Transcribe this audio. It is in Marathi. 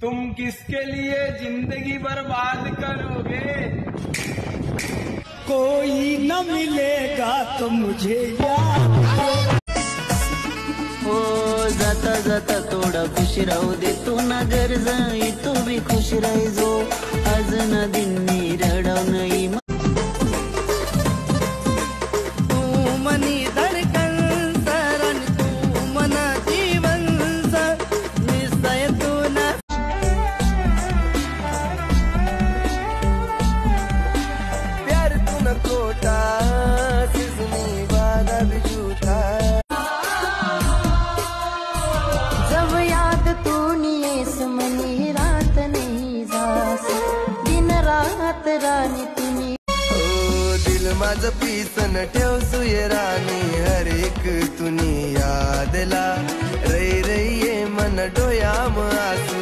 तुम किसके लिए जिंदगी बर्बाद करोगे? कोई न मिलेगा तो मुझे याद। हो जाता जाता थोडा खुश राहू दे, तू ना घर जाई तू भी खुश राहायचो, आज ना दिनी रडाव नाही तू मनी धडकन सरण तू मना जीवन निश्चय तू ना प्यार तू न खोटा सिसनी वादा भी झूठा। जब याद तू नियेस मनी रात नहीं जास दिन रात राणी तुम्ही दिल माझं पीसन ठेव सुये राणी, हर एक तुनी यादला रै रै ये मन डोयाम आस